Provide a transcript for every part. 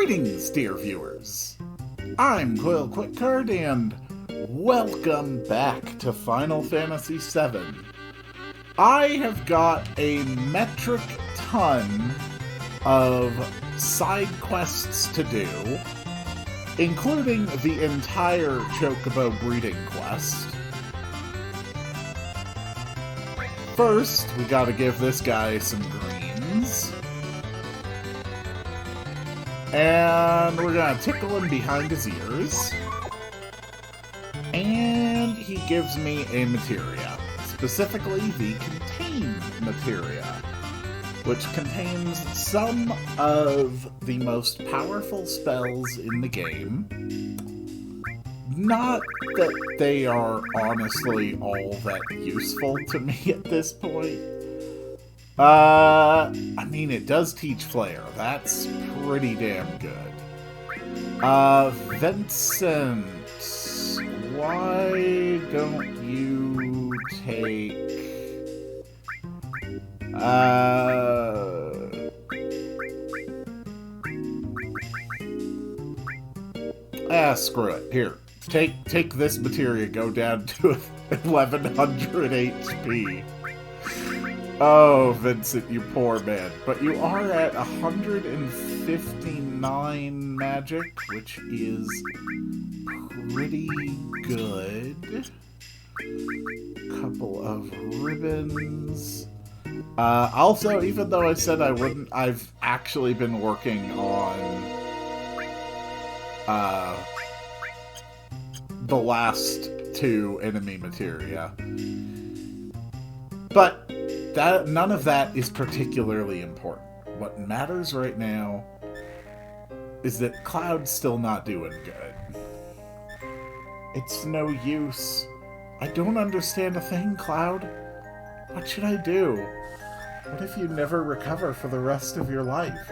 Greetings, dear viewers. I'm Quill Quickcard, and welcome back to Final Fantasy VII. I have got a metric ton of side quests to do, including the entire Chocobo breeding quest. First, we gotta give this guy some greens. And we're gonna tickle him behind his ears. And he gives me a materia, specifically the Contain materia, which contains some of the most powerful spells in the game. Not that they are honestly all that useful to me at this point. I mean, it does teach Flare. That's pretty damn good. Vincent, why don't you take... screw it. Here, take this materia, go down to 1100 HP. Oh, Vincent, you poor man. But you are at 159 magic, which is pretty good. Couple of ribbons. Also, even though I said I wouldn't, I've actually been working on the last two enemy materia. But none of that is particularly important. What matters right now is that Cloud's still not doing good. It's no use. I don't understand a thing, Cloud. What should I do? What if you never recover for the rest of your life?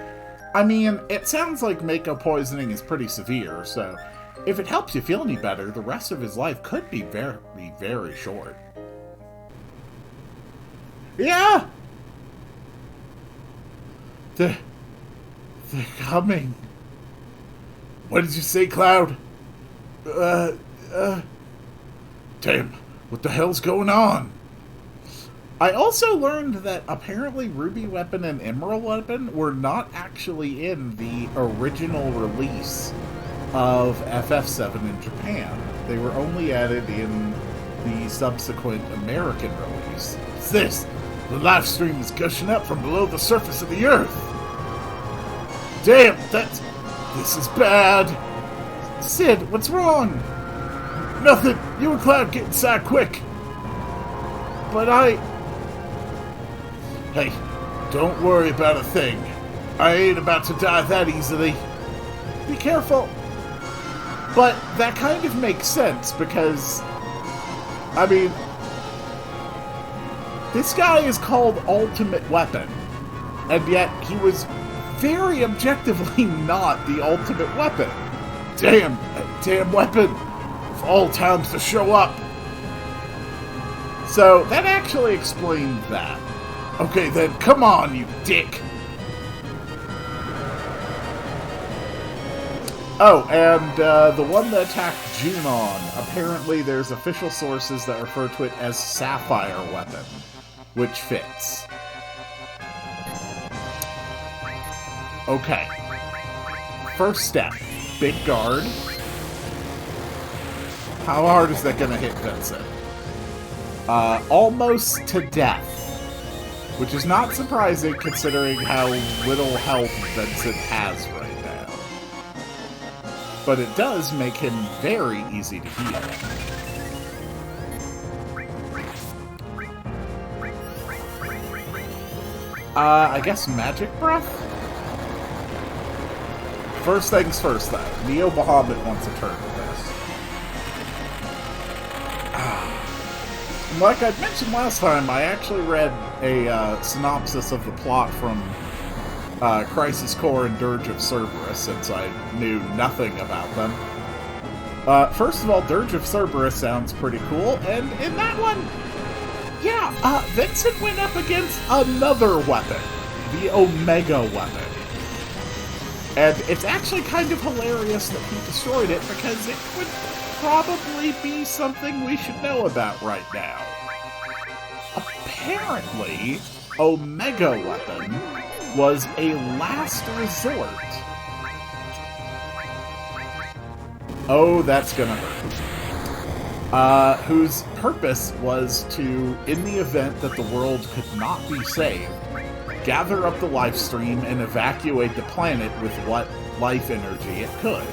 I mean, it sounds like Mako poisoning is pretty severe, so if it helps you feel any better, the rest of his life could be very, very short. Yeah! They're coming. What did you say, Cloud? Damn, what the hell's going on? I also learned that apparently Ruby Weapon and Emerald Weapon were not actually in the original release of FF7 in Japan. They were only added in the subsequent American release. What's this? The live stream is gushing up from below the surface of the earth. Damn, this is bad. Sid, what's wrong? Nothing. You and Cloud get inside quick. But Hey, don't worry about a thing. I ain't about to die that easily. Be careful. But that kind of makes sense because, I mean, this guy is called Ultimate Weapon, and yet he was very objectively not the Ultimate Weapon. Damn, damn weapon, of all times to show up. So, that actually explains that. Okay then, come on, you dick! Oh, and the one that attacked Junon, apparently there's official sources that refer to it as Sapphire Weapon, which fits. Okay. First step, big guard. How hard is that gonna hit Vincent? Almost to death. Which is not surprising considering how little health Vincent has right now. But it does make him very easy to heal. I guess Magic Breath? First things first, though. Neo Bahamut wants a turn with this. Like I mentioned last time, I actually read a synopsis of the plot from Crisis Core and Dirge of Cerberus, since I knew nothing about them. First of all, Dirge of Cerberus sounds pretty cool, and in that one, yeah, Vincent went up against another weapon, the Omega weapon. And it's actually kind of hilarious that he destroyed it because it would probably be something we should know about right now. Apparently, Omega Weapon was a last resort. Oh, that's gonna hurt. Whose purpose was to, in the event that the world could not be saved, gather up the life stream and evacuate the planet with what life energy it could.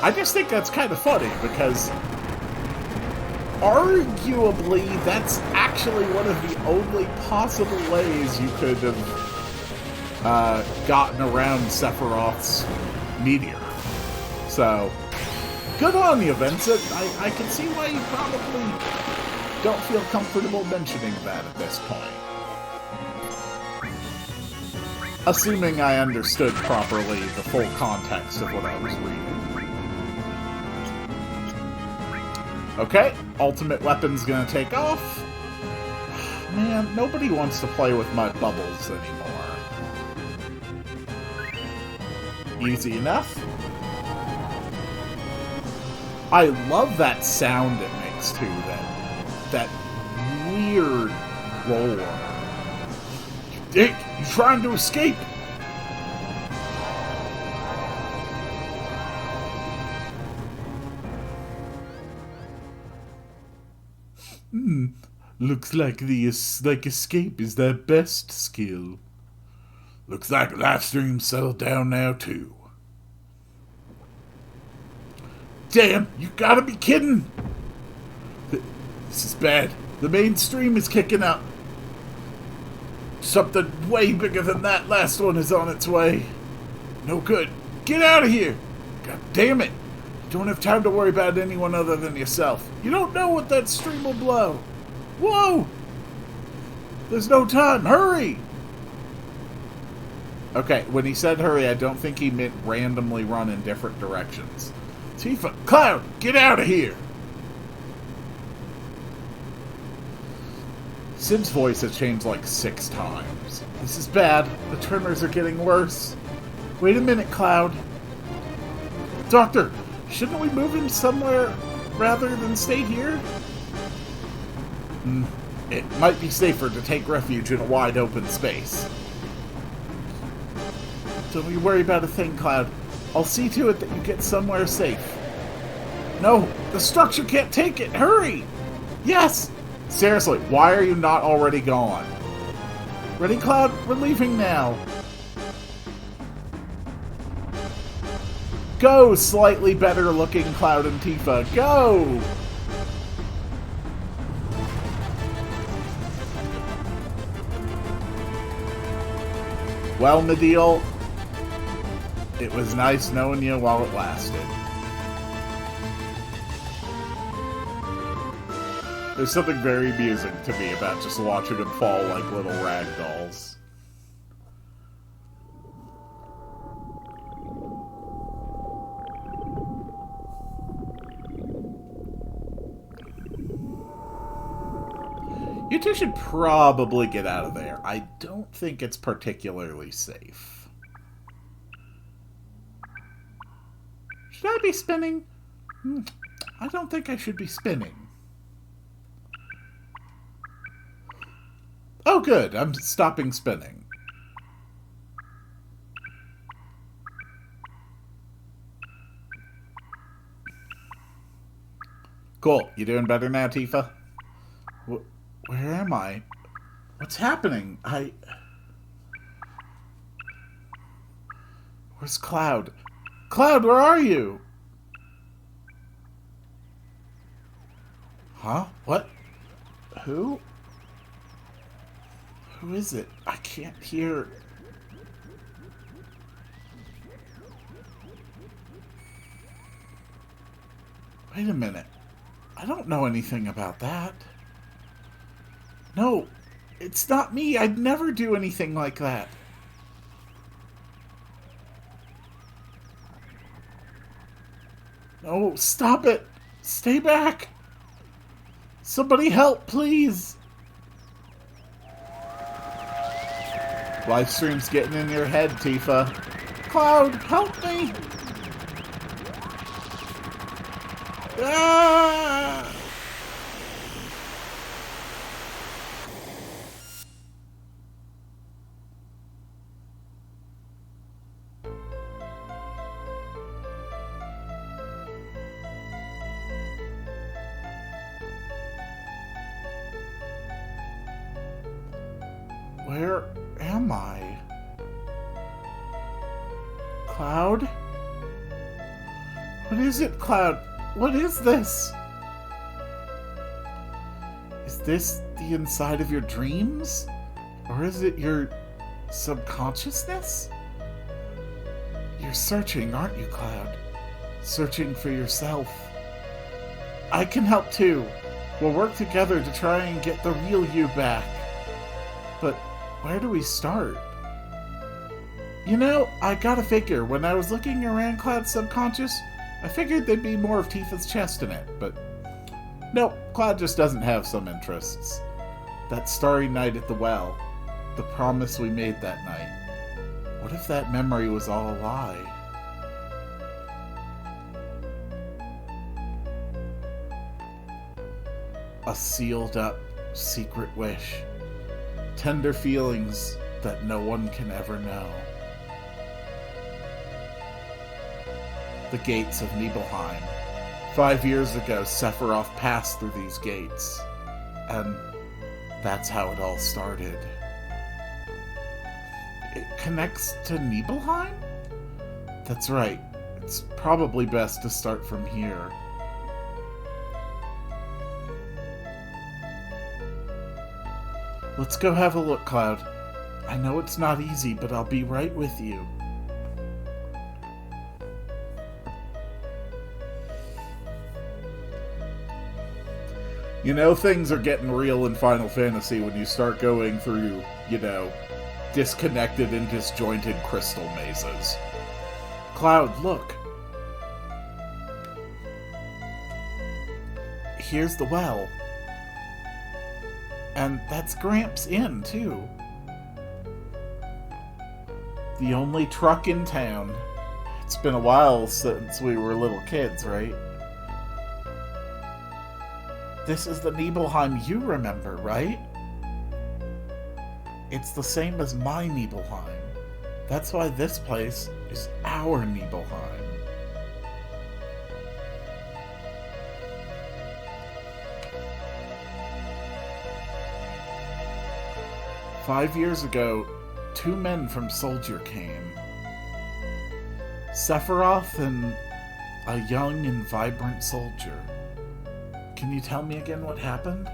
I just think that's kind of funny because arguably that's actually one of the only possible ways you could have gotten around Sephiroth's meteor. So, good on you, Vincent. I can see why you probably don't feel comfortable mentioning that at this point. Assuming I understood properly the full context of what I was reading. Okay, ultimate weapon's gonna take off. Man, nobody wants to play with my bubbles anymore. Easy enough. I love that sound it makes too, that weird roar. Dick, you trying to escape? Looks like escape is their best skill. Looks like live stream's settled down now too. Damn, you gotta be kidding! This is bad. The mainstream is kicking up. Something way bigger than that last one is on its way. No good. Get out of here! God damn it! You don't have time to worry about anyone other than yourself. You don't know what that stream will blow. Whoa! There's no time. Hurry! Okay, when he said hurry, I don't think he meant randomly run in different directions. Tifa, Cloud, get out of here! Sid's voice has changed like 6 times. This is bad. The tremors are getting worse. Wait a minute, Cloud. Doctor, shouldn't we move him somewhere rather than stay here? It might be safer to take refuge in a wide open space. Don't you worry about a thing, Cloud. I'll see to it that you get somewhere safe. No, the structure can't take it. Hurry! Yes! Seriously, why are you not already gone? Ready, Cloud? We're leaving now. Go, slightly better looking Cloud and Tifa. Go! Well, Medeal, it was nice knowing you while it lasted. There's something very amusing to me about just watching them fall like little rag dolls. You two should probably get out of there. I don't think it's particularly safe. Should I be spinning? I don't think I should be spinning. Oh, good. I'm stopping spinning. Cool. You doing better now, Tifa? Where am I? What's happening? Where's Cloud? Cloud, where are you? Huh? What? Who? Who is it? I can't hear. Wait a minute. I don't know anything about that. No, it's not me. I'd never do anything like that. No, stop it. Stay back. Somebody help, please. Livestream's getting in your head, Tifa. Cloud, help me! Ah! Where am I? Cloud? What is it, Cloud? What is this? Is this the inside of your dreams? Or is it your subconsciousness? You're searching, aren't you, Cloud? Searching for yourself. I can help too. We'll work together to try and get the real you back. But where do we start? You know, I gotta figure, when I was looking around Cloud's subconscious, I figured there'd be more of Tifa's chest in it, but nope, Cloud just doesn't have some interests. That starry night at the well, the promise we made that night. What if that memory was all a lie? A sealed up, secret wish. Tender feelings that no one can ever know. The gates of Nibelheim. 5 years ago, Sephiroth passed through these gates. And that's how it all started. It connects to Nibelheim? That's right. It's probably best to start from here. Let's go have a look, Cloud. I know it's not easy, but I'll be right with you. You know, things are getting real in Final Fantasy when you start going through, disconnected and disjointed crystal mazes. Cloud, look. Here's the well. And that's Gramps' Inn, too. The only truck in town. It's been a while since we were little kids, right? This is the Nibelheim you remember, right? It's the same as my Nibelheim. That's why this place is our Nibelheim. "5 years ago, 2 men from Soldier came. Sephiroth and a young and vibrant soldier. Can you tell me again what happened?"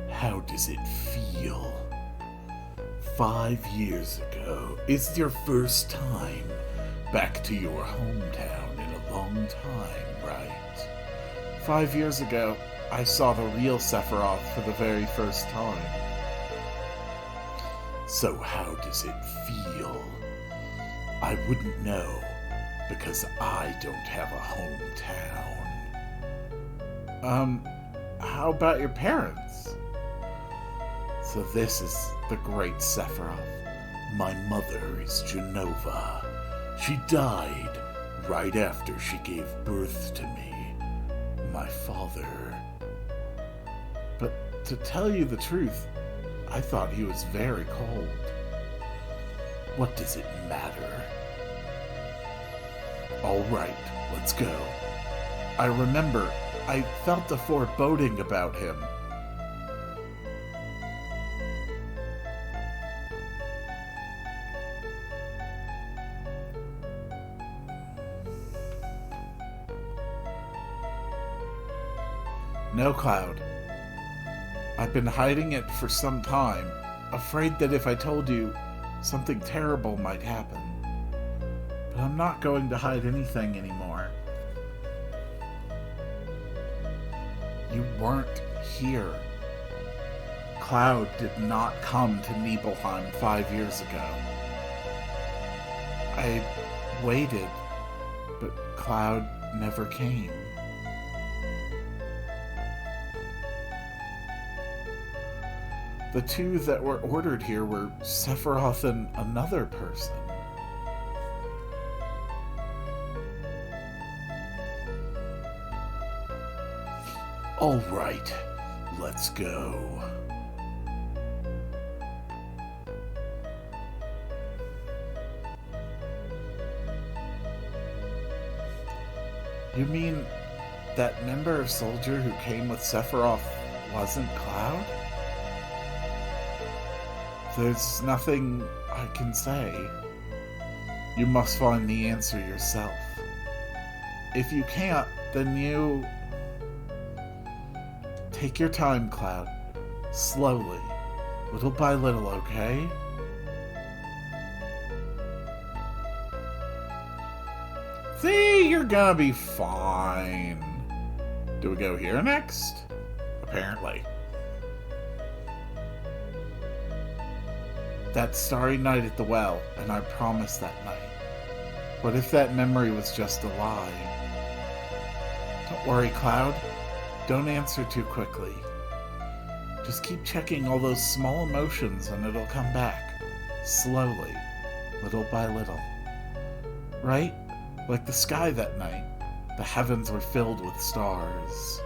How does it feel? 5 years ago is your first time back to your hometown in a long time, right? 5 years ago, I saw the real Sephiroth for the very first time. So how does it feel? I wouldn't know, because I don't have a hometown. How about your parents? So this is the great Sephiroth. My mother is Genova. She died right after she gave birth to me. My father. But to tell you the truth, I thought he was very cold. What does it matter? All right, let's go. I remember I felt a foreboding about him. No, Cloud. I've been hiding it for some time, afraid that if I told you, something terrible might happen. But I'm not going to hide anything anymore. You weren't here. Cloud did not come to Nibelheim 5 years ago. I waited, but Cloud never came. The two that were ordered here were Sephiroth and another person. All right, let's go. You mean that member of Soldier who came with Sephiroth wasn't Cloud? There's nothing I can say. You must find the answer yourself. If you can't, then you... Take your time, Cloud. Slowly. Little by little, okay? See, you're gonna be fine. Do we go here next? Apparently. That starry night at the well, and I promised that night. What if that memory was just a lie? Don't worry, Cloud. Don't answer too quickly. Just keep checking all those small emotions and it'll come back. Slowly. Little by little. Right? Like the sky that night. The heavens were filled with stars.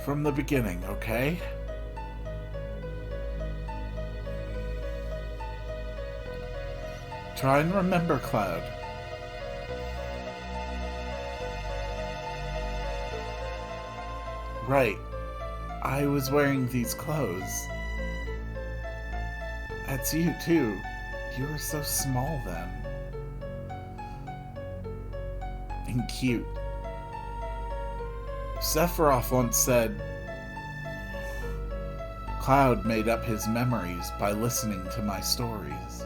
From the beginning, okay? Try and remember, Cloud. Right. I was wearing these clothes. That's you, too. You were so small then. And cute. Sephiroth once said, Cloud made up his memories by listening to my stories.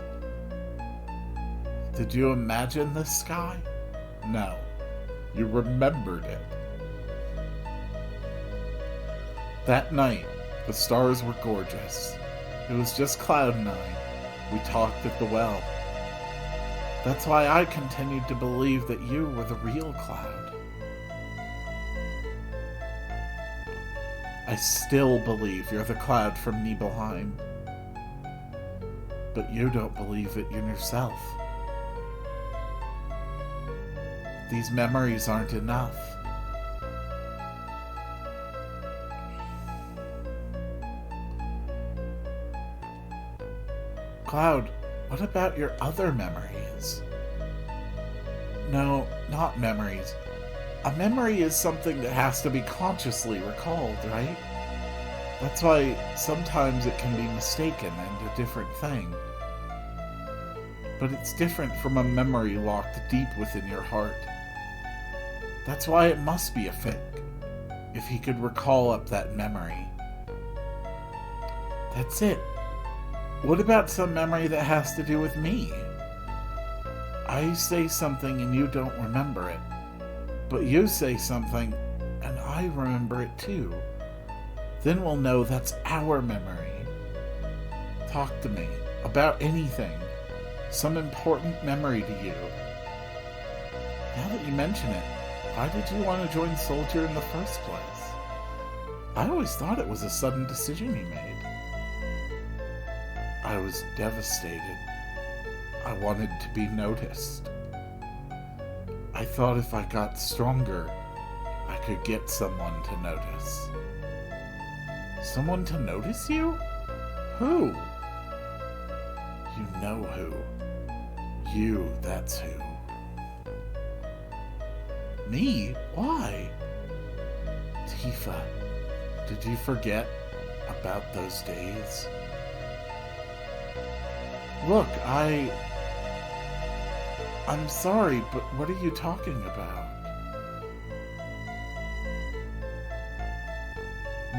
Did you imagine this sky? No. You remembered it. That night, the stars were gorgeous. It was just Cloud and I. We talked at the well. That's why I continued to believe that you were the real Cloud. I still believe you're the Cloud from Nibelheim. But you don't believe it in yourself. These memories aren't enough. Cloud, what about your other memories? No, not memories. A memory is something that has to be consciously recalled, right? That's why sometimes it can be mistaken and a different thing. But it's different from a memory locked deep within your heart. That's why it must be a fake, if he could recall up that memory. That's it. What about some memory that has to do with me? I say something and you don't remember it, but you say something and I remember it too. Then we'll know that's our memory. Talk to me about anything, some important memory to you. Now that you mention it, why did you want to join Soldier in the first place? I always thought it was a sudden decision he made. I was devastated. I wanted to be noticed. I thought if I got stronger, I could get someone to notice. Someone to notice you? Who? You know who. You, that's who. Me? Why? Tifa, did you forget about those days? Look, I'm sorry, but what are you talking about?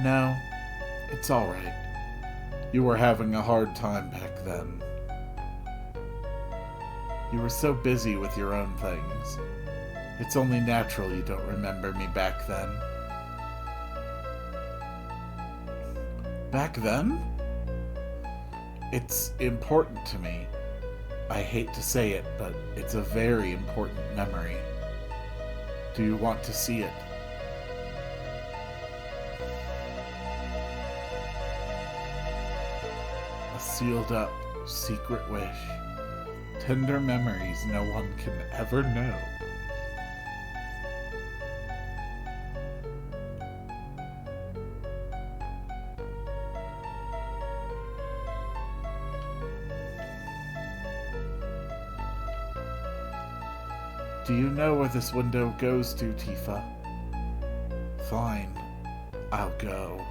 No, it's alright. You were having a hard time back then. You were so busy with your own things. It's only natural you don't remember me back then. Back then? It's important to me. I hate to say it, but it's a very important memory. Do you want to see it? A sealed up, secret wish. Tender memories no one can ever know. Do you know where this window goes to, Tifa? Fine, I'll go.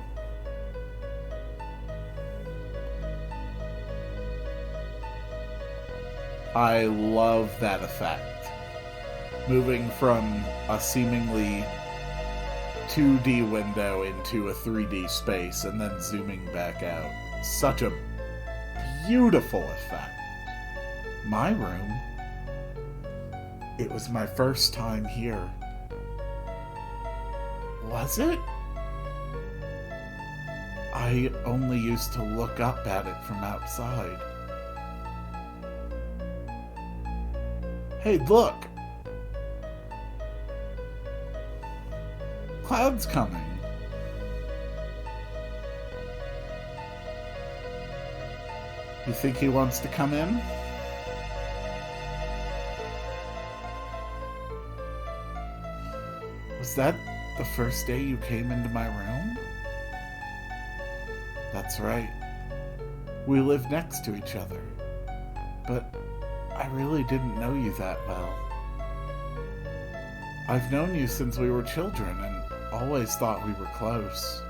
I love that effect. Moving from a seemingly 2D window into a 3D space and then zooming back out. Such a beautiful effect. My room? It was my first time here. Was it? I only used to look up at it from outside. Hey, look! Cloud's coming. You think he wants to come in? Was that the first day you came into my room? That's right. We live next to each other. But I really didn't know you that well. I've known you since we were children and always thought we were close.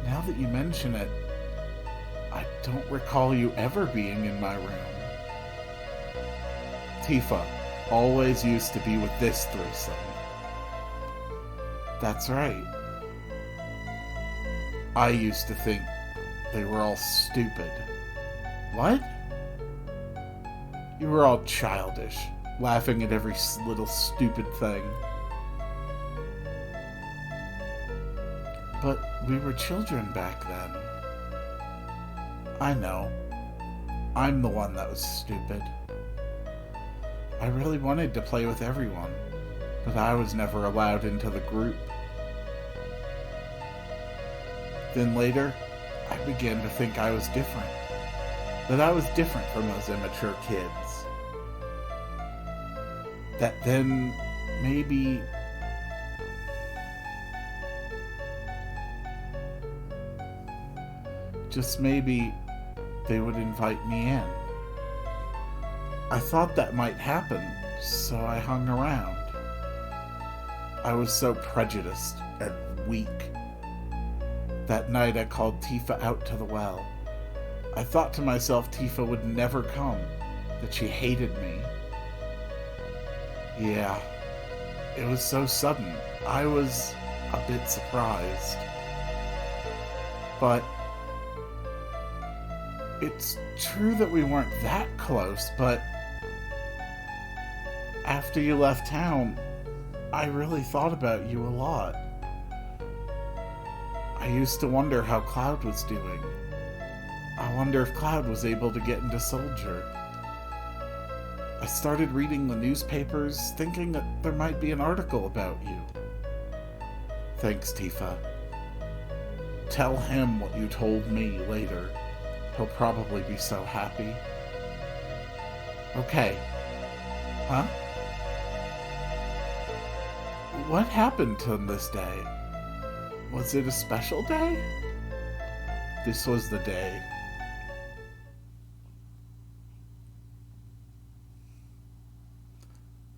Now that you mention it, I don't recall you ever being in my room. Tifa always used to be with this threesome. That's right. I used to think they were all stupid. What? You were all childish, laughing at every little stupid thing. But we were children back then. I know. I'm the one that was stupid. I really wanted to play with everyone, but I was never allowed into the group. Then later, I began to think I was different. That I was different from those immature kids. That then, maybe... just maybe, they would invite me in. I thought that might happen, so I hung around. I was so prejudiced and weak. That night I called Tifa out to the well. I thought to myself Tifa would never come, that she hated me. Yeah, it was so sudden. I was a bit surprised. But it's true that we weren't that close, but after you left town, I really thought about you a lot. I used to wonder how Cloud was doing. I wonder if Cloud was able to get into Soldier. I started reading the newspapers, thinking that there might be an article about you. Thanks, Tifa. Tell him what you told me later. He'll probably be so happy. Okay. Huh? What happened to him this day? Was it a special day? This was the day.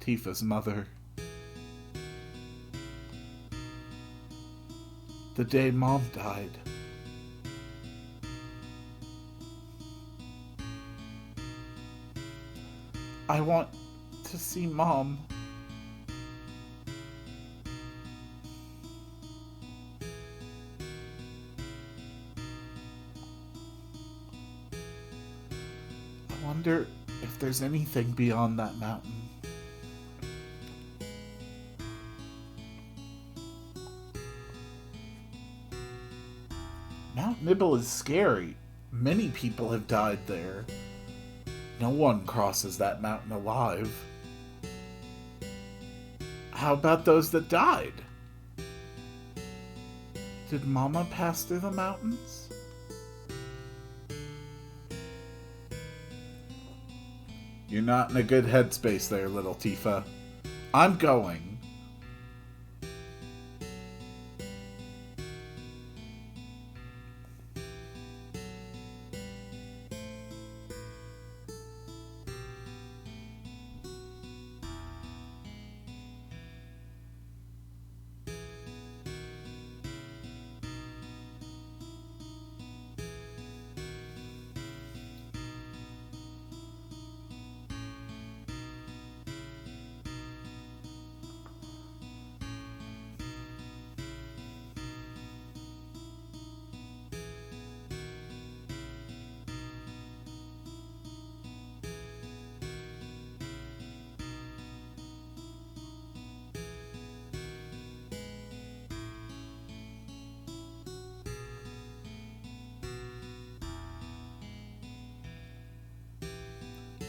Tifa's mother. The day Mom died. I want to see Mom. I wonder if there's anything beyond that mountain. Mount Nibble is scary. Many people have died there. No one crosses that mountain alive. How about those that died? Did Mama pass through the mountains? You're not in a good headspace there, little Tifa. I'm going.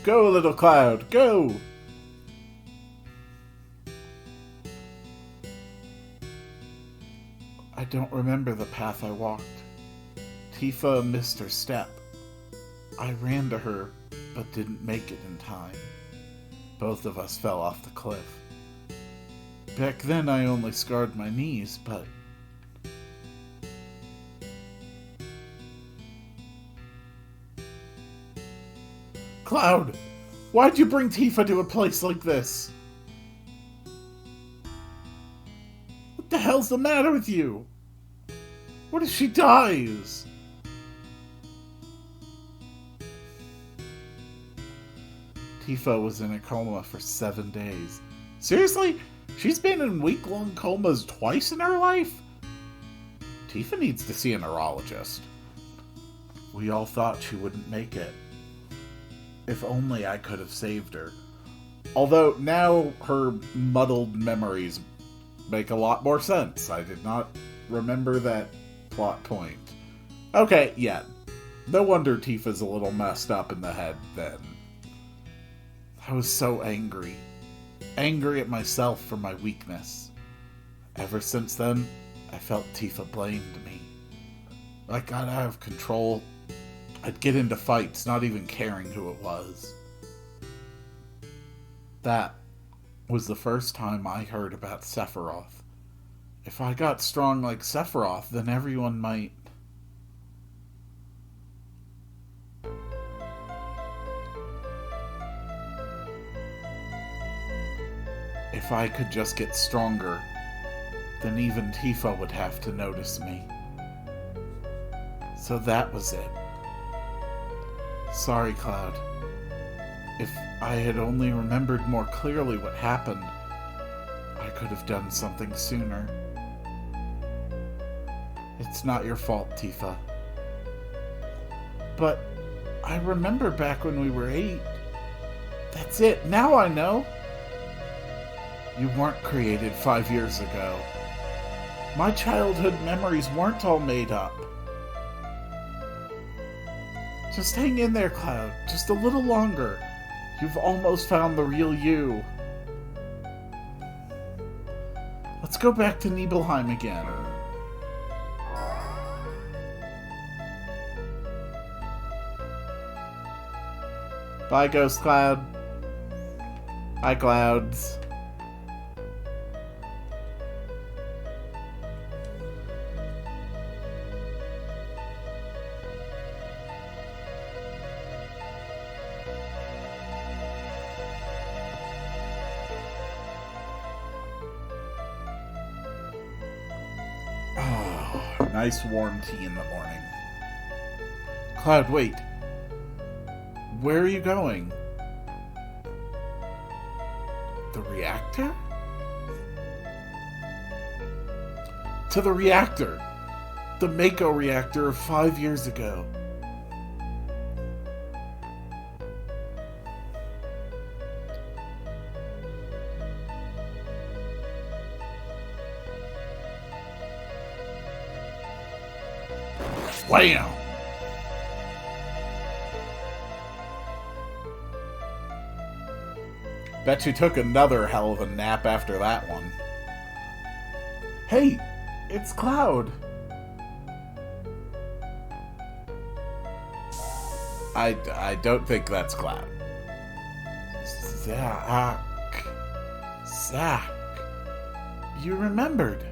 Go, little Cloud, go! I don't remember the path I walked. Tifa missed her step. I ran to her, but didn't make it in time. Both of us fell off the cliff. Back then I only scarred my knees, but... Cloud! Why'd you bring Tifa to a place like this? What the hell's the matter with you? What if she dies? Tifa was in a coma for 7 days. Seriously? She's been in week-long comas twice in her life? Tifa needs to see a neurologist. We all thought she wouldn't make it. If only I could have saved her. Although now her muddled memories make a lot more sense. I did not remember that plot point. Okay, yeah. No wonder Tifa's a little messed up in the head then. I was so angry. Angry at myself for my weakness. Ever since then, I felt Tifa blamed me. I got out of control. I'd get into fights, not even caring who it was. That was the first time I heard about Sephiroth. If I got strong like Sephiroth, then everyone might... If I could just get stronger, then even Tifa would have to notice me. So that was it. Sorry, Cloud. If I had only remembered more clearly what happened, I could have done something sooner. It's not your fault, Tifa. But I remember back when we were 8. That's it. Now I know. You weren't created 5 years ago. My childhood memories weren't all made up. Just hang in there, Cloud. Just a little longer. You've almost found the real you. Let's go back to Nibelheim again. Bye, Ghost Cloud. Bye, Clouds. Nice warm tea in the morning. Cloud, wait. Where are you going? The reactor? To the reactor! The Mako reactor of 5 years ago. Wham! Bet you took another hell of a nap after that one. Hey, it's Cloud. I don't think that's Cloud. Zach, you remembered.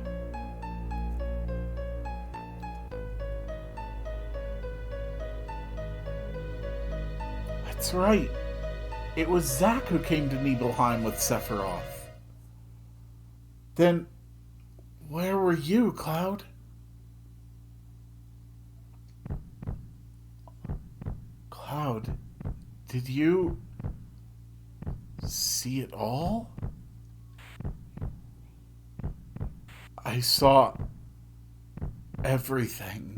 That's right. It was Zach who came to Nibelheim with Sephiroth. Then, where were you, Cloud? Cloud, did you see it all? I saw everything.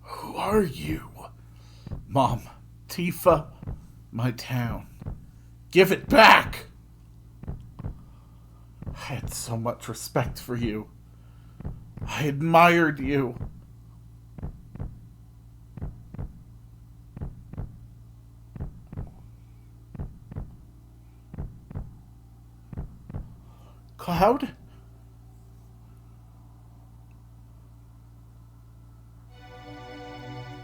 Who are you? Mom, Tifa, my town. Give it back! I had so much respect for you. I admired you. Cloud?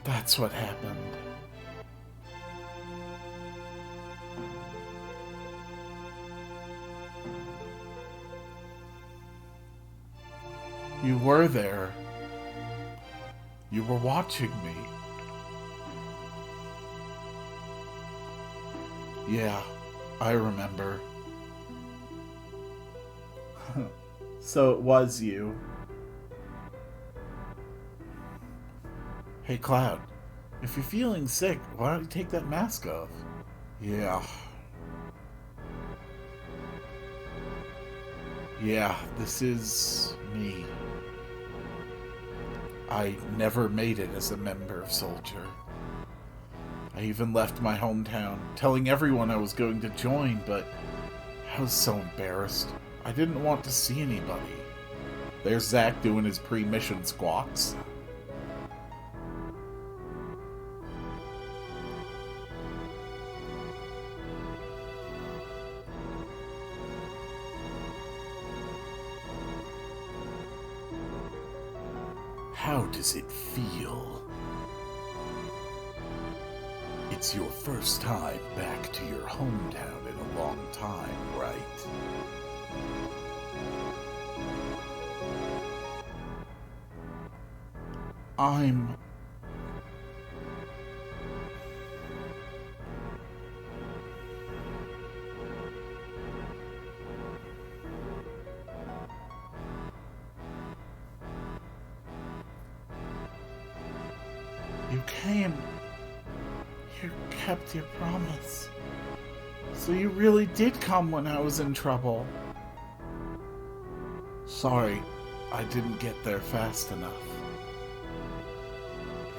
That's what happened. You were there. You were watching me. Yeah, I remember. So it was you. Hey, Cloud, if you're feeling sick, why don't you take that mask off? Yeah. Yeah, this is me. I never made it as a member of Soldier. I even left my hometown, telling everyone I was going to join, but I was so embarrassed. I didn't want to see anybody. There's Zach doing his pre-mission squats. How does it feel? It's your first time back to your hometown in a long time, right? You came. You kept your promise. So you really did come when I was in trouble. Sorry, I didn't get there fast enough.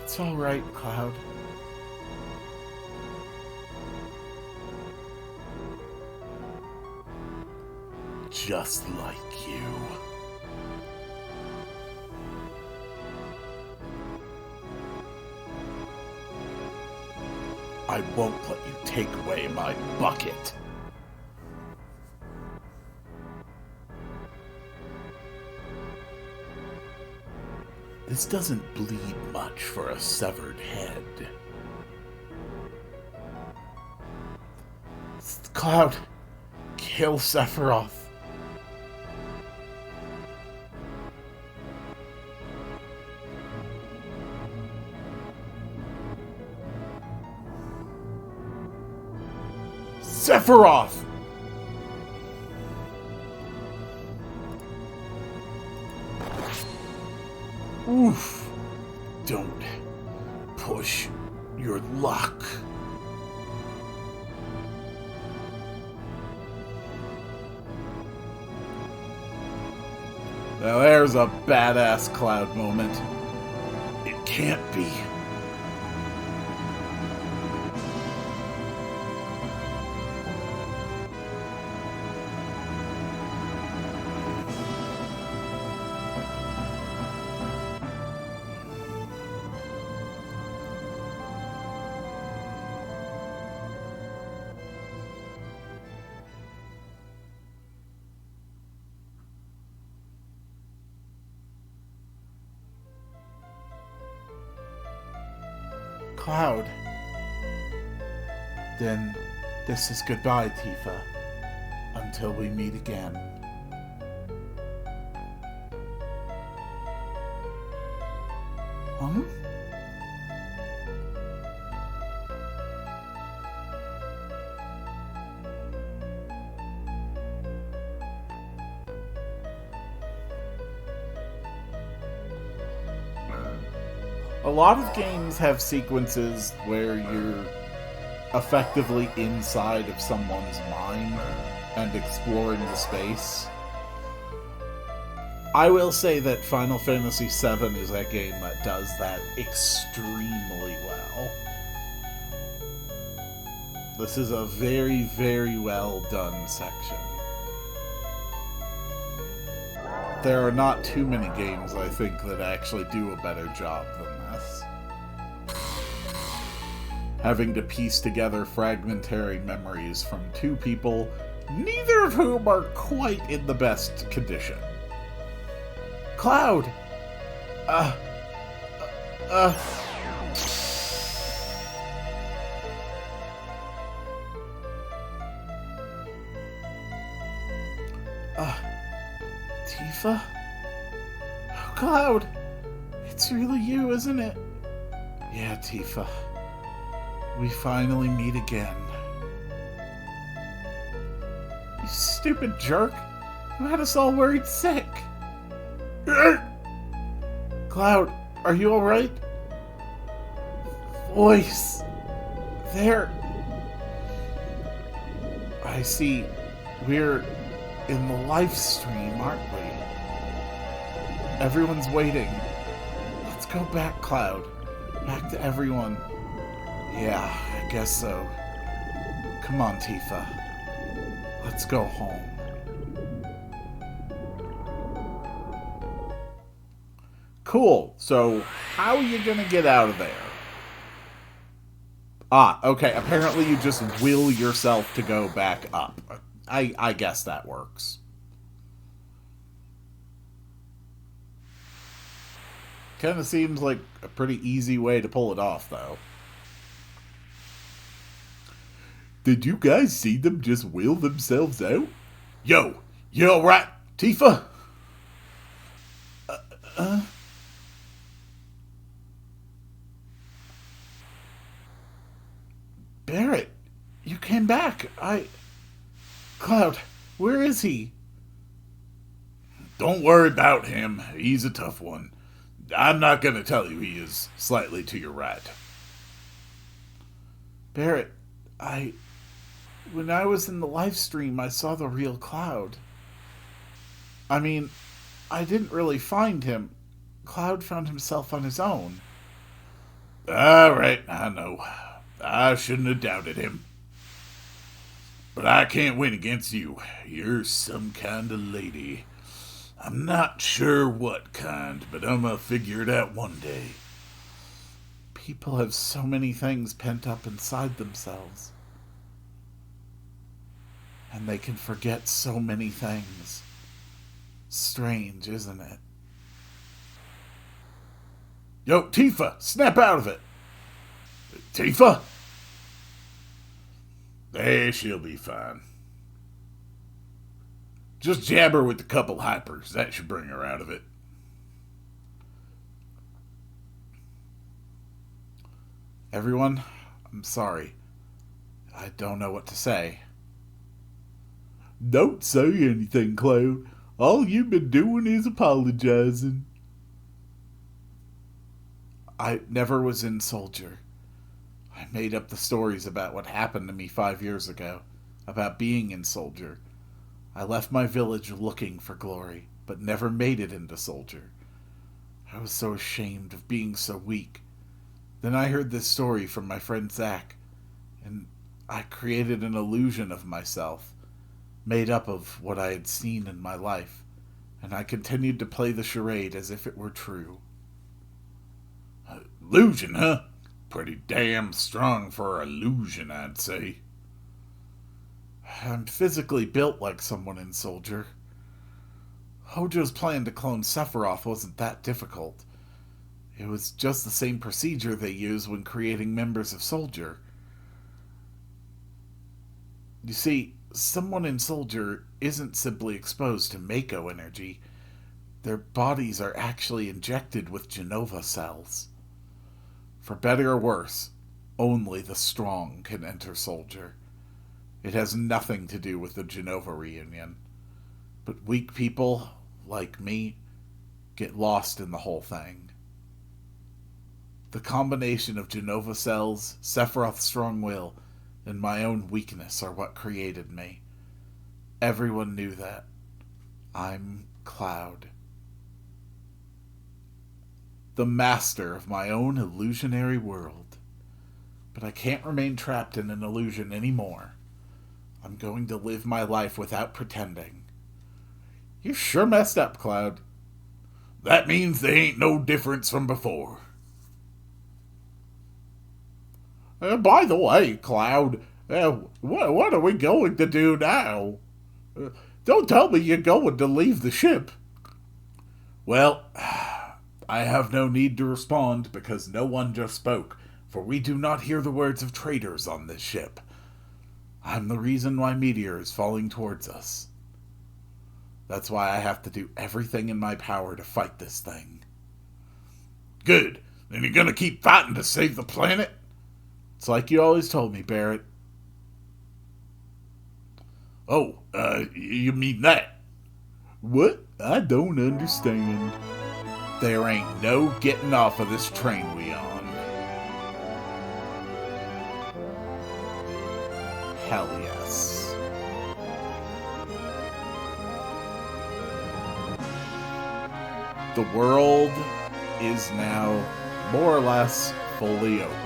It's alright, Cloud. Just like you. I won't let you take away my bucket. This doesn't bleed much for a severed head. Cloud, kill Sephiroth. Sephiroth! Oof. Don't push your luck. Now there's a badass Cloud moment. It can't be. Cloud. Then this is goodbye, Tifa. Until we meet again. Huh? A lot of games have sequences where you're effectively inside of someone's mind and exploring the space. I will say that Final Fantasy VII is a game that does that extremely well. This is a very, very well done section. There are not too many games, I think, that actually do a better job than this. Having to piece together fragmentary memories from two people, neither of whom are quite in the best condition. Cloud! Tifa? Oh, Cloud! It's really you, isn't it? Yeah, Tifa. We finally meet again. You stupid jerk! You had us all worried sick! Cloud, are you alright? Voice! There! I see. We're in the live stream, aren't we? Everyone's waiting. Let's go back, Cloud. Back to everyone. Yeah, I guess so. Come on, Tifa. Let's go home. Cool. So, how are you gonna get out of there? Okay. Apparently you just will yourself to go back up. I guess that works. Kind of seems like a pretty easy way to pull it off, though. Did you guys see them just wheel themselves out? Yo, you alright, Tifa? Barrett, you came back. Cloud, where is he? Don't worry about him. He's a tough one. I'm not going to tell you he is slightly to your right. Barrett, when I was in the live stream, I saw the real Cloud. I mean, I didn't really find him. Cloud found himself on his own. Alright, I know. I shouldn't have doubted him. But I can't win against you. You're some kind of lady. I'm not sure what kind, but I'm gonna figure it out one day. People have so many things pent up inside themselves. And they can forget so many things. Strange, isn't it? Yo, Tifa, snap out of it! Tifa? She'll be fine. Just jab her with a couple hypers. That should bring her out of it. Everyone, I'm sorry. I don't know what to say. Don't say anything, Cloud. All you've been doing is apologizing. I never was in Soldier. I made up the stories about what happened to me 5 years ago, about being in Soldier. I left my village looking for glory. but never made it into soldier. I was so ashamed of being so weak. Then I heard this story from my friend Zach, and I created an illusion of myself, made up of what I had seen in my life, and I continued to play the charade as if it were true. Illusion, huh? Pretty damn strong for illusion, I'd say. I'm physically built like someone in Soldier. Hojo's plan to clone Sephiroth wasn't that difficult. It was just the same procedure they use when creating members of Soldier. You see, someone in Soldier isn't simply exposed to Mako energy. Their bodies are actually injected with Genova cells. For better or worse, only the strong can enter Soldier. It has nothing to do with the Genova reunion. But weak people, like me, get lost in the whole thing. The combination of Genova cells, Sephiroth's strong will, and my own weakness are what created me. Everyone knew that. I'm Cloud. The master of my own illusionary world. But I can't remain trapped in an illusion anymore. I'm going to live my life without pretending. You sure messed up, Cloud. That means there ain't no difference from before. By the way, Cloud, what are we going to do now? Don't tell me you're going to leave the ship. Well, I have no need to respond because no one just spoke, for we do not hear the words of traitors on this ship. I'm the reason why Meteor is falling towards us. That's why I have to do everything in my power to fight this thing. Good. Then you're gonna keep fighting to save the planet? It's like you always told me, Barrett. Oh, you mean that? What? I don't understand. There ain't no getting off of this train we on. Hell yes. The world is now more or less fully open.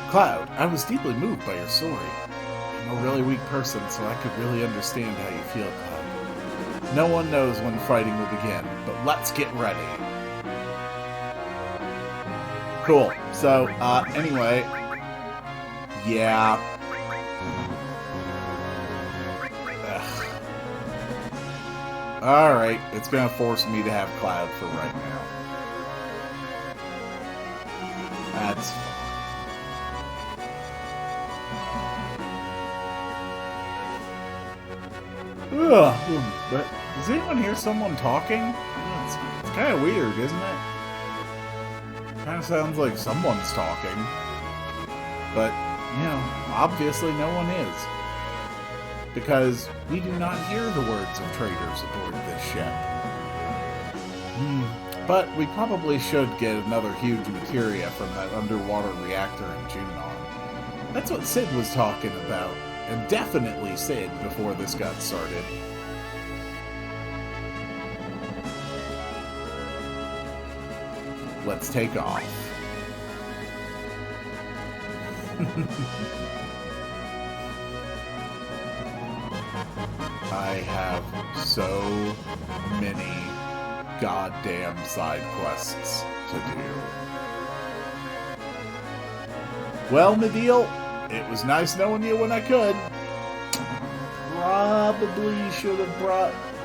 Cloud, I was deeply moved by your story. I'm a really weak person, so I could really understand how you feel, Cloud. No one knows when fighting will begin, but let's get ready. Cool. So, anyway. Yeah. Alright, it's gonna force me to have Cloud for right now. That's... Ugh, but does anyone hear someone talking? It's kind of weird, isn't it? Kind of sounds like someone's talking. But, you know, obviously no one is. Because we do not hear the words of traitors aboard this ship. But we probably should get another huge materia from that underwater reactor in Junon. That's what Sid was talking about. And definitely Sid before this got started. Let's take off. I have so many goddamn side quests to do. Well, Medeal, it was nice knowing you when I could. Probably should have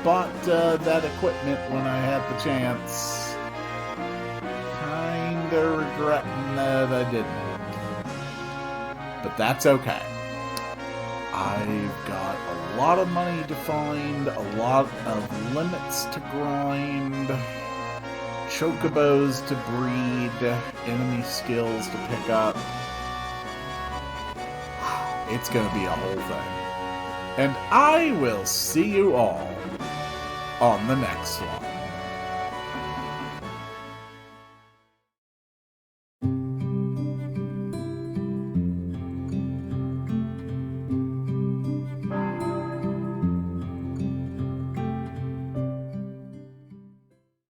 bought that equipment when I had the chance. Kinda regretting that I didn't. But that's okay. I've got a lot of money to find, a lot of limits to grind, chocobos to breed, enemy skills to pick up. It's gonna be a whole thing. And I will see you all on the next one.